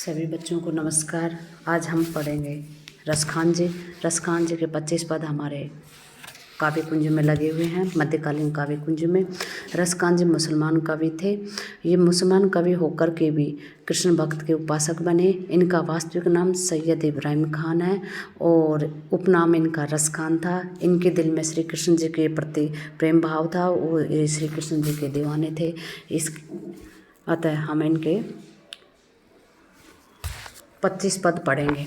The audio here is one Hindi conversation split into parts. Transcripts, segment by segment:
सभी बच्चों को नमस्कार। आज हम पढ़ेंगे रसखान जी। रसखान जी के 25 पद हमारे काव्य कुंज में लगे हुए हैं, मध्यकालीन काव्य कुंज में। रसखान जी मुसलमान कवि थे। ये मुसलमान कवि होकर के भी कृष्ण भक्त के उपासक बने। इनका वास्तविक नाम सैयद इब्राहिम खान है और उपनाम इनका रसखान था। इनके दिल में श्री कृष्ण जी के प्रति प्रेम भाव था। वो श्री कृष्ण जी के दीवाने थे। अतः हम इनके 25 पद पढ़ेंगे।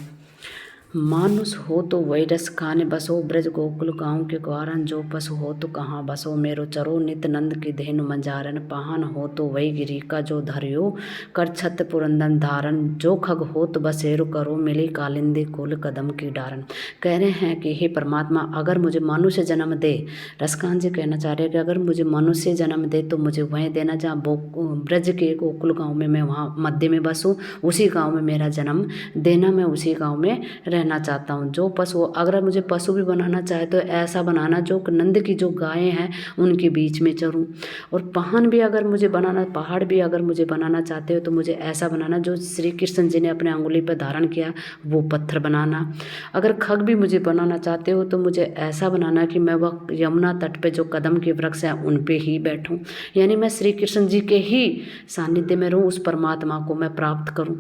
मानुष हो तो वही रस खाने बसो, ब्रज गोकुल गाँव के ग्वारन। जो पशु हो तो कहाँ बसो, मेरो चरो नित नंद की धेनु मंजारन। पाहन हो तो वही गिरी का जो धरियो, कर छत पुरंदन धारण। जो खग हो तो बसेरो करो, मिली कालिंदी कुल कदम की डारन। कह रहे हैं कि हे परमात्मा, अगर मुझे मनुष्य जन्म दे, रसखान जी कहना चाह रहे हैं कि अगर मुझे मनुष्य जन्म दे तो मुझे वहीं देना जहाँ ब्रज के गोकुल गाँव में मैं वहाँ मध्य में बसूँ, उसी गाँव में मेरा जन्म देना। मैं उसी गाँव में रहना चाहता हूँ। जो पशु, अगर मुझे पशु भी बनाना चाहे तो ऐसा बनाना जो नंद की जो गायें हैं उनके बीच में चरूँ। और पहाड़ भी अगर मुझे बनाना चाहते हो तो मुझे ऐसा बनाना जो श्री कृष्ण जी ने अपने अंगुली पर धारण किया, वो पत्थर बनाना। अगर खग भी मुझे बनाना चाहते हो तो मुझे ऐसा बनाना कि मैं वह यमुना तट पे जो कदम के वृक्ष हैं उन पे ही बैठूं, यानी मैं श्री कृष्ण जी के ही सानिध्य में रहूं, उस परमात्मा को मैं प्राप्त करूं।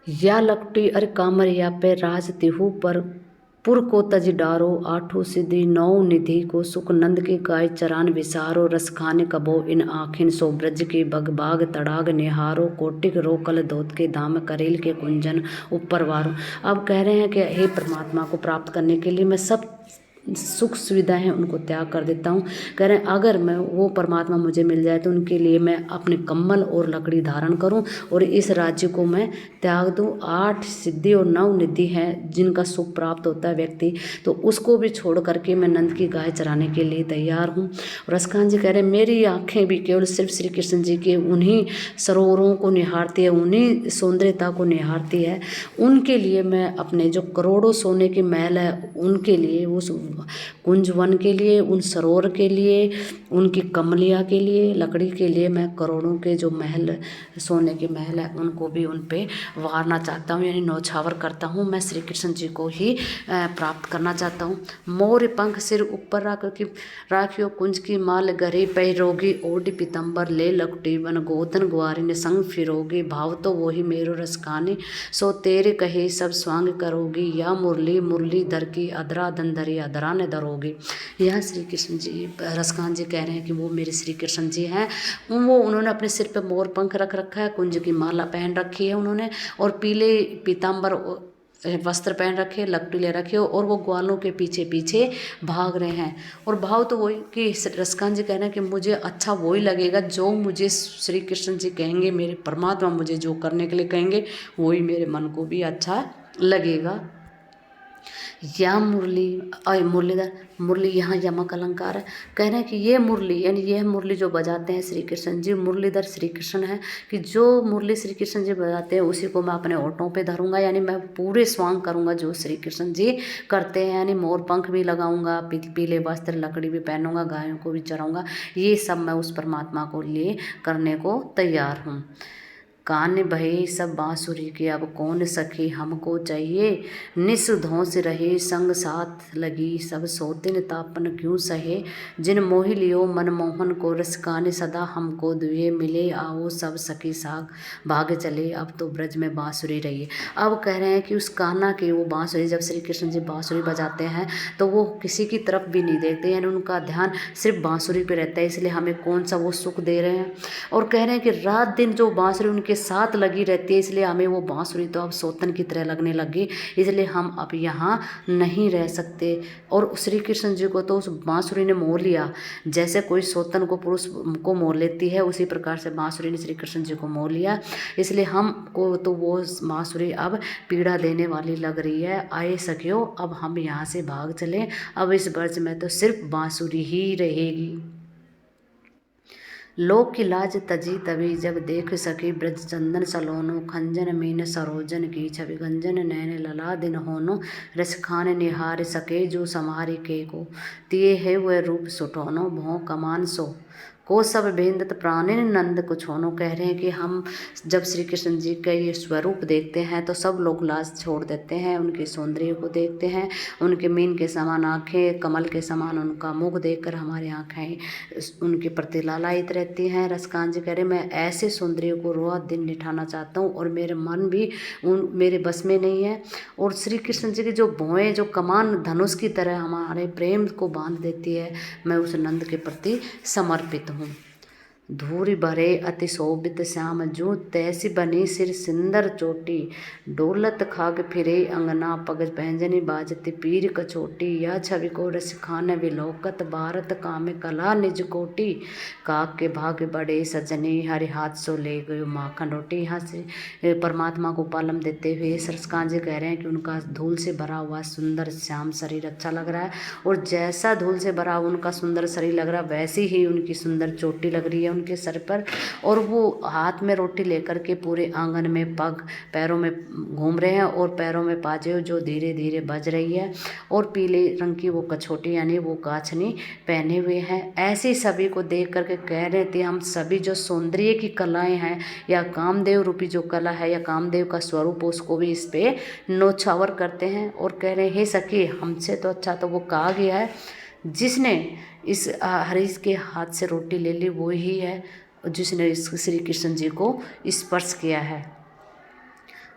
या लकटी अरे कामरिया पे राज तिहु पर पुर को तज डारो। आठों सिद्धि नौ निधि को सुख, नंद की गाय चरान विसारो। रस खाने कबो इन आखिन सो, ब्रज के बग बाग तड़ाग निहारो। कोटिक रोकल धोत के धाम, करेल के कुंजन ऊपर वारो। अब कह रहे हैं कि हे परमात्मा को प्राप्त करने के लिए मैं सब सुख सुविधाएं हैं उनको त्याग कर देता हूँ। कह रहे हैं अगर मैं वो परमात्मा मुझे मिल जाए तो उनके लिए मैं अपने कम्बल और लकड़ी धारण करूँ और इस राज्य को मैं त्याग दूँ। 8 सिद्धि और 9 निधि हैं जिनका सुख प्राप्त होता है व्यक्ति, तो उसको भी छोड़ करके मैं नंद की गाय चराने के लिए तैयार हूँ। रसखान जी कह रहे हैं मेरी आँखें भी केवल सिर्फ श्री कृष्ण जी के उन्हीं सरोवरों को निहारती है, उन्हीं सौंदर्यता को निहारती है। उनके लिए मैं अपने जो करोड़ों सोने के महल है उनके लिए, उस कुंज वन के लिए, उन सरोवर के लिए, उनकी कमलिया के लिए, लकड़ी के लिए मैं करोड़ों के जो महल, सोने के महल है उनको भी उन पे वारना चाहता हूँ, यानी नौछावर करता हूँ। मैं श्री कृष्ण जी को ही प्राप्त करना चाहता हूँ। मोर पंख सिर ऊपर राखियो, कुंज की माल गरे पैरोगी। ओढ़ पीतम्बर ले लकटी बन, गोतन ग्वारिन संग फिरोगी। भाव तो वही मेरो रस खाने, सो तेरे कहे सब स्वांग करोगी। या मुरली मुरलीधर की अधरा दंधरी, अधरा ने धरोगी। यह श्री कृष्ण जी, रसखान जी कह रहे हैं कि वो मेरे श्री कृष्ण जी हैं। वो उन्होंने अपने सिर पे मोर पंख रख रखा है, कुंज की माला पहन रखी है उन्होंने, और पीले पीताम्बर वस्त्र पहन रखे, लकड़ी ले रखे और वो ग्वालों के पीछे पीछे भाग रहे हैं। और भाव तो वही कि रसखान जी कह रहे हैं कि मुझे अच्छा वही लगेगा जो मुझे श्री कृष्ण जी कहेंगे, मेरे परमात्मा मुझे जो करने के लिए कहेंगे वही मेरे मन को भी अच्छा लगेगा। या मुरलीधर, मुरली यहाँ यमक अलंकार है। कह रहे हैं कि ये मुरली, यानी यह मुरली जो बजाते हैं श्री कृष्ण जी, मुरलीधर श्री कृष्ण है, कि जो मुरली श्री कृष्ण जी बजाते हैं उसी को मैं अपने ओठों पे धरूंगा, यानी मैं पूरे स्वांग करूंगा जो श्री कृष्ण जी करते हैं। यानी मोर पंख भी लगाऊंगा, पीले वस्त्र लकड़ी भी पहनूंगा, गायों को भी चराऊंगा। ये सब मैं उस परमात्मा को लिए करने को तैयार हूँ। कान भये सब बांसुरी के, अब कौन सखी हमको चाहिए। निस धौंस रहे संग साथ लगी, सब सोतिन तापन क्यों सहे। जिन मोहि लियो मनमोहन को, रस काने सदा हमको दुए। मिले आओ सब सखी साग, भाग चले अब तो ब्रज में बांसुरी रही। अब कह रहे हैं कि उस कान्हा की वो बांसुरी, जब श्री कृष्ण जी बांसुरी बजाते हैं तो वो किसी की तरफ भी नहीं देखते, यानी उनका ध्यान सिर्फ बांसुरी पे रहता है, इसलिए हमें कौन सा वो सुख दे रहे हैं। और कह रहे हैं कि रात दिन जो बांसुरी उनके साथ लगी रहती है, इसलिए हमें वो बांसुरी तो अब सौतन की तरह लगने लगी, इसलिए हम अब यहाँ नहीं रह सकते। और श्री कृष्ण जी को तो उस बांसुरी ने मोह लिया, जैसे कोई सौतन को पुरुष को मोह लेती है, उसी प्रकार से बांसुरी ने श्री कृष्ण जी को मोह लिया। इसलिए हमको तो वो बांसुरी अब पीड़ा देने वाली लग रही है। आए सखियो अब हम यहाँ से भाग चले, अब इस ब्रज में तो सिर्फ बांसुरी ही रहेगी। लोक की लाज तजी तभी, जब देख सके ब्रज चंदन सलोनो। खंजन मीन सरोजन की छवि, गंजन नैन लला दिन होनो। रस खान निहार सके जो समारि के को, तिये है वह रूप सुठोनो। भों कमान सो को सब भेंदत प्राणिन नंद को छोनो। कह रहे हैं कि हम जब श्री कृष्ण जी का ये स्वरूप देखते हैं तो सब लोग लाज छोड़ देते हैं, उनके सौंदर्य को देखते हैं। उनके मीन के समान आँखें, कमल के समान उनका मुख देखकर हमारी आँखें उनके प्रति लालायित रहती हैं। रसकान जी कह रहे मैं ऐसे सौंदर्य को रोज दिन निठाना चाहता हूँ और मेरे मन भी मेरे बस में नहीं है। और श्री कृष्ण जी की जो भौएं जो कमान धनुष की तरह हमारे प्रेम को बांध देती है, मैं उस नंद के प्रति समर्पित हूँ। धूरी भरे अति शोभित श्याम जू, तैसी बनी सिर सिंदर चोटी। डोलत खाग फिरे अंगना, पग पैंजनी बाजती पीर कचोटी। यह छवि को रस खान विलोकत, भारत कामे कला निज कोटी। काक के भाग बड़े सजने, हरि हाथ सो ले गयो माखन रोटी। यहाँ से परमात्मा को पालम देते हुए सरस्कान जी कह रहे हैं कि उनका धूल से भरा हुआ सुंदर श्याम शरीर अच्छा लग रहा है, और जैसा धूल से भरा उनका सुंदर शरीर लग रहा है वैसी ही उनकी सुंदर चोटी लग रही है उनके सर पर। और वो हाथ में रोटी लेकर के पूरे आंगन में पग पैरों में घूम रहे हैं, और पैरों में पाजे जो धीरे धीरे बज रही है, और पीले रंग की वो कछोटी यानी वो काछनी पहने हुए हैं। ऐसी सभी को देख करके कह रहे थे हम सभी जो सौंदर्य की कलाएं हैं या कामदेव रूपी जो कला है या कामदेव का स्वरूप उसको भी इस पे नौछावर करते हैं, और कह रहे हैं हे सखी हमसे तो अच्छा तो वो कहा गया है जिसने इस हरीश के हाथ से रोटी ले ली, वो ही है जिसने इस श्री कृष्ण जी को स्पर्श किया है।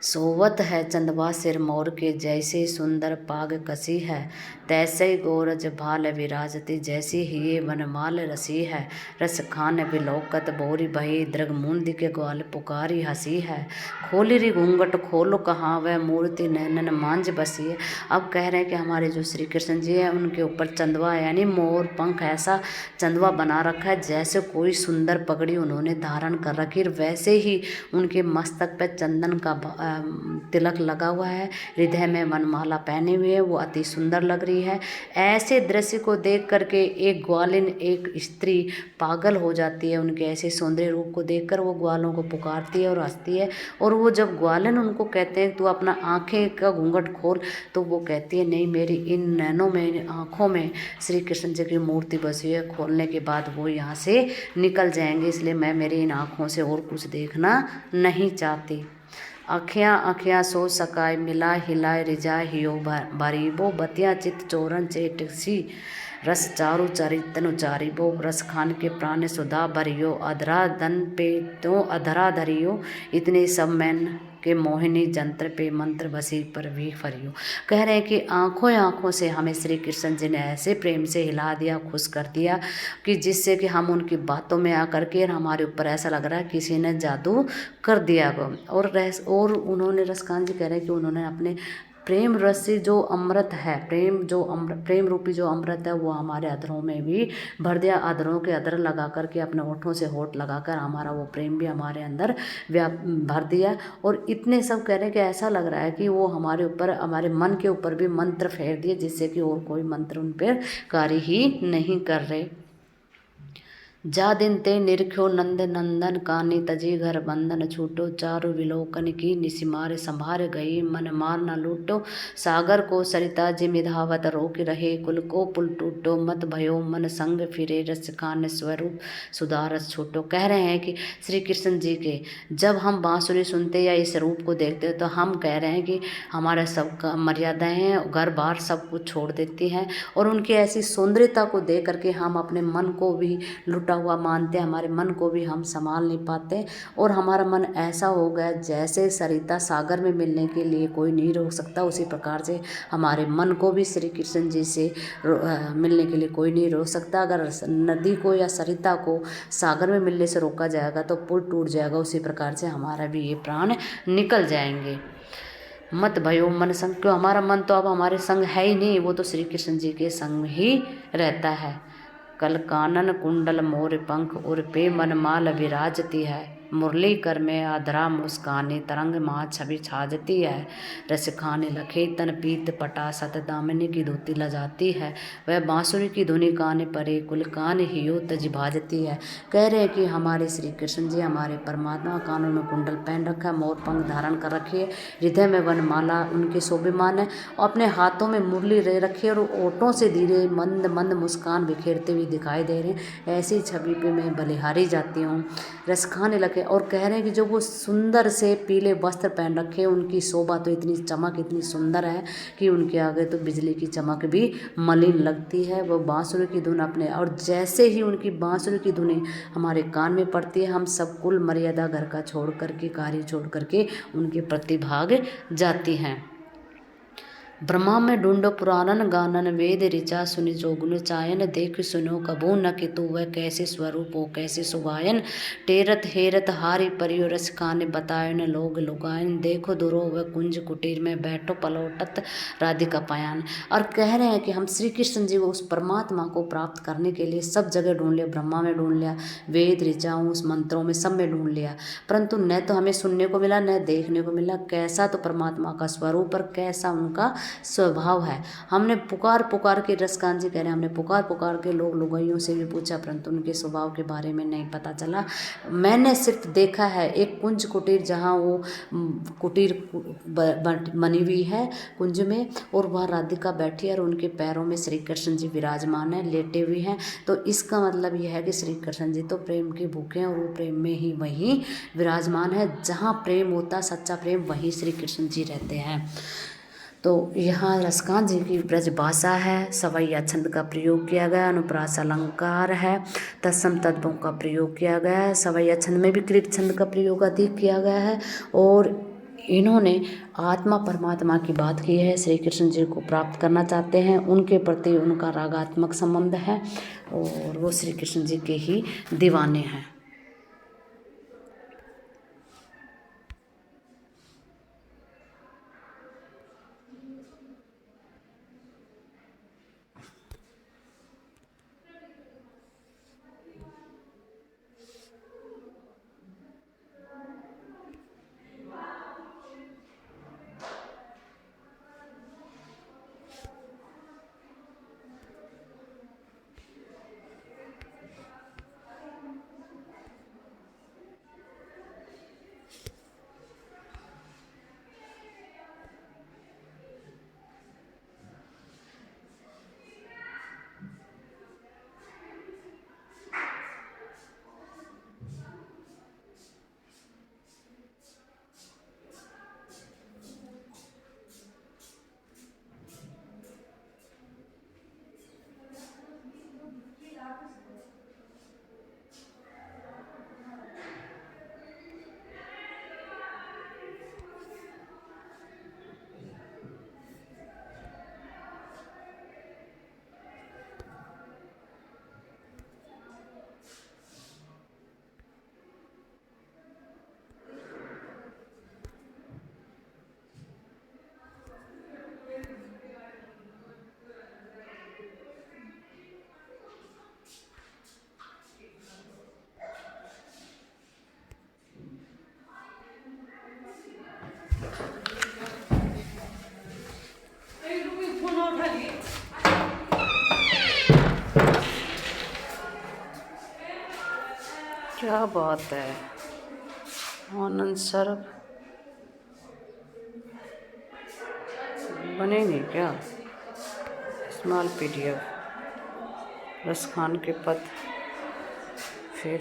सोवत है चंदवा सिर मोर के, जैसे सुंदर पाग कसी है। तैसे गोरज भाल विराजती, जैसी ही वनमाल रसी है। रस खान विलोकत बोरी बही, दृग मुंद के ग्वाल पुकारी हंसी है। खोली री घूंघट खोलो कहाँ, वह मूर्ति नैनन मांझ बसी है। अब कह रहे हैं कि हमारे जो श्री कृष्ण जी हैं उनके ऊपर चंदवा यानी मोर पंख ऐसा चंदवा बना रखा है, जैसे कोई सुंदर पगड़ी उन्होंने धारण कर रखी है, वैसे ही उनके मस्तक पर चंदन का तिलक लगा हुआ है, हृदय में वनमाला पहने हुए है, वो अति सुंदर लग रही है। ऐसे दृश्य को देख करके एक ग्वालिन एक स्त्री पागल हो जाती है, उनके ऐसे सौंदर्य रूप को देखकर वो ग्वालों को पुकारती है और हंसती है। और वो जब ग्वालिन उनको कहते हैं तू अपना आंखें का घूंघट खोल, तो वो कहती है नहीं मेरी इन नैनों में आँखों में श्री कृष्ण जी की मूर्ति बसी है, खोलने के बाद वो यहाँ से निकल जाएंगे, इसलिए मैं मेरी इन आँखों से और कुछ देखना नहीं चाहती। अखियाँ अखियाँ सो सकाय मिला हिलाए रिजा हियो बारीबो, बतिया चित चोरन चेटसी। रस चारु चरितनु चारिबो, रस खान के प्राण सुधा भरियो। अधरा दन पे तो अधरा धरियो, इतने सब मैन के मोहिनी जंत्र पे मंत्र बसी पर भी फरियो। कह रहे हैं कि आँखों आँखों से हमें श्री कृष्ण जी ने ऐसे प्रेम से हिला दिया, खुश कर दिया कि जिससे कि हम उनकी बातों में आकर के हमारे ऊपर ऐसा लग रहा है किसी ने जादू कर दिया। और उन्होंने रसकान जी कह रहे हैं कि उन्होंने अपने प्रेम रस से जो अमृत है, प्रेम रूपी जो अमृत है वो हमारे अधरों में भी भर दिया। अधरों के अधर लगा करके अपने होठों से होठ लगाकर हमारा वो प्रेम भी हमारे अंदर भर दिया। और इतने सब कह रहे हैं कि ऐसा लग रहा है कि वो हमारे ऊपर हमारे मन के ऊपर भी मंत्र फेर दिए, जिससे कि और कोई मंत्र उन पर कार्य ही नहीं कर रहे। जा दिन ते निरख्यो नंद नंदन, कानी तजी घर बंधन छूटो। चारु विलोकन की निसिमार संभार गई, मन मार न लूटो। सागर को सरिता जिमिधावत रोक रहे, कुल को पुल टूटो। मत भयो मन संग फिरे, रस खान स्वरूप सुधारस छूटो। कह रहे हैं कि श्री कृष्ण जी के जब हम बांसुरी सुनते या इस रूप को देखते तो हम कह रहे हैं कि हमारा सब मर्यादाएं हैं, घर बार सब कुछ छोड़ देती हैं, और उनकी ऐसी सौंदर्यता को देख करके हम अपने मन को भी लुटा हुआ मानते हैं, हमारे मन को भी हम संभाल नहीं पाते, और हमारा मन ऐसा हो गया जैसे सरिता सागर में मिलने के लिए कोई नहीं रोक सकता, उसी प्रकार से हमारे मन को भी श्री कृष्ण जी से मिलने के लिए कोई नहीं रोक सकता। अगर नदी को या सरिता को सागर में मिलने से रोका जाएगा तो पुल टूट जाएगा, उसी प्रकार से हमारा भी ये प्राण निकल जाएंगे। मत भयो मन संग, क्यों हमारा मन तो अब हमारे संग है ही नहीं, वो तो श्री कृष्ण जी के संग ही रहता है। कल कानन कुंडल मोर पंख, उर पे मनमाल विराजती है। मुरली कर में अधरा मुस्कानी तरंग माँ छवि छाजती है। रस खाने लखे तन पीत पटा सत दामिनी की धोती लजाती है। वह बांसुरी की धुनी कान परे कुल कान हियो तज भाजती है। कह रहे हैं कि हमारे श्री कृष्ण जी हमारे परमात्मा कानों में कुंडल पहन रखा है, मोर पंख धारण कर रखी है, हृदय में वनमाला उनके शोभिमान है, और अपने हाथों में मुरली ले रखी है और ओठों से धीरे मंद मंद मुस्कान बिखेरते हुए दिखाई दे रहे हैं। ऐसी छवि पे मैं बलिहारी जाती हूँ। रस खाने लगे और कह रहे हैं कि जो वो सुंदर से पीले वस्त्र पहन रखे हैं, उनकी शोभा तो इतनी चमक इतनी सुंदर है कि उनके आगे तो बिजली की चमक भी मलिन लगती है। वो बांसुरी की धुन अपने, और जैसे ही उनकी बांसुरी की धुनें हमारे कान में पड़ती है, हम सब कुल मर्यादा घर का छोड़ करके, कार्य छोड़ करके उनके प्रति भाग जाती हैं। ब्रह्मा में ढूंढो पुराणन गानन, वेद ऋचा सुनि जोगुन चायन, देख सुनो कबू न कि तू वह कैसे स्वरूप हो कैसे सुभायन। टेरत हेरत हारी परियो रस खाने बतायन, लोग लुगायन देखो दुरो वह कुंज कुटीर में बैठो पलौटत राधिका पायन। और कह रहे हैं कि हम श्री कृष्ण जी को, उस परमात्मा को प्राप्त करने के लिए सब जगह ढूंढ लिया, ब्रह्मा में ढूंढ लिया, वेद ऋचाओं उस मंत्रों में सब में ढूंढ लिया, परंतु न तो हमें सुनने को मिला न देखने को मिला कैसा तो परमात्मा का स्वरूप और कैसा उनका स्वभाव है। हमने पुकार पुकार के, रसकान जी कह रहे हैं, हमने पुकार पुकार के लोग लुगाइयों से भी पूछा, परंतु उनके स्वभाव के बारे में नहीं पता चला। मैंने सिर्फ देखा है एक कुंज कुटीर, जहाँ वो कुटीर बनी हुई है कुंज में, और वह राधिका बैठी है और उनके पैरों में श्री कृष्ण जी विराजमान है, लेटे हुए हैं। तो इसका मतलब यह है कि श्री कृष्ण जी तो प्रेम के भूखे हैं और वो प्रेम में ही वहीं विराजमान है। जहाँ प्रेम होता, सच्चा प्रेम, वहीं श्री कृष्ण जी रहते हैं। तो यहाँ रसकांत जी की ब्रज भाषा है, सवैया छंद का प्रयोग किया गया, अनुप्रास अलंकार है, तत्सम तत्वों का प्रयोग किया गया है। सवैया छंद में भी कृत छंद का प्रयोग अधिक किया गया है, और इन्होंने आत्मा परमात्मा की बात की है। श्री कृष्ण जी को प्राप्त करना चाहते हैं, उनके प्रति उनका रागात्मक संबंध है और वो श्री कृष्ण जी के ही दीवाने हैं। क्या बात है, आनंद सर्व बनेंगे क्या? स्मॉल PDF रसखान के पद, फिर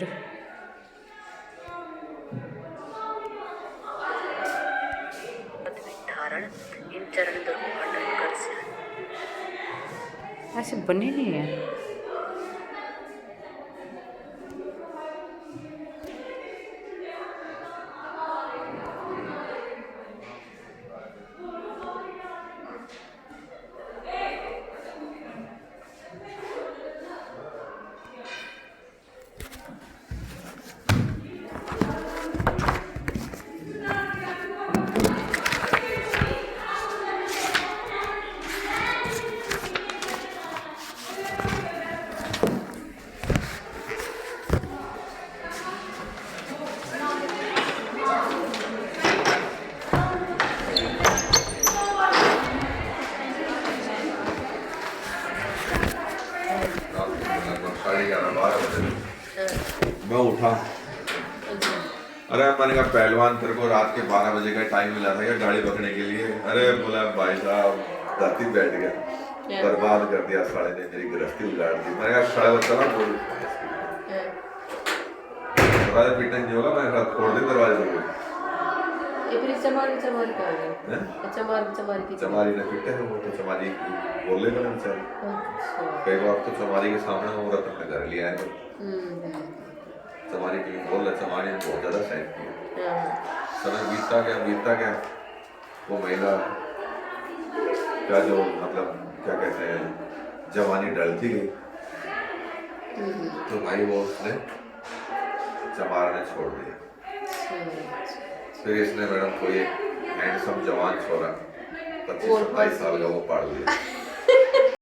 धारण इन चरण दुर्घटन कर से ऐसे बने नहीं है। 11:30 बजे हाँ, मैं उठा। अच्छा, अरे मैंने कहा पहलवान तेरे को रात के 12 बजे का टाइम मिला था क्या गाड़ी पकड़ने के लिए? अरे बोला भाई साहब धरती बैठ गया, हाँ, बर्बाद कर दिया साले ने, मेरी गृहस्थी उजाड़ दी। मैंने कहा साले बच्चा ना बोल, हाँ। दरवाजा पीटने नहीं होगा, मैंने कहा छोड़ दे दरवाजे को। ये फिर चमारी चमारी कहाँ गई? हैं? चमारी चमारी की चमारी ने पीटे हैं, वो तो चमारी बोले मैंने बेचारे अच्छा, कई बार तो चमारी के सामने वो रतन ने घर लिया है। हम्म, चमारी के लिए बोल रहा, चमारी ने बहुत ज्यादा साइड किया। हाँ, समय बीतता गया, वो महिला का जो मतलब क्या कहते हैं जवानी ढलती गई, तो भाई वो उसने चमार ने छोड़ दिया। अच्छा, फिर इसने मैडम कोई एक हैंडसम जवान छोरा और 25-27 साल का वो पाल लिया।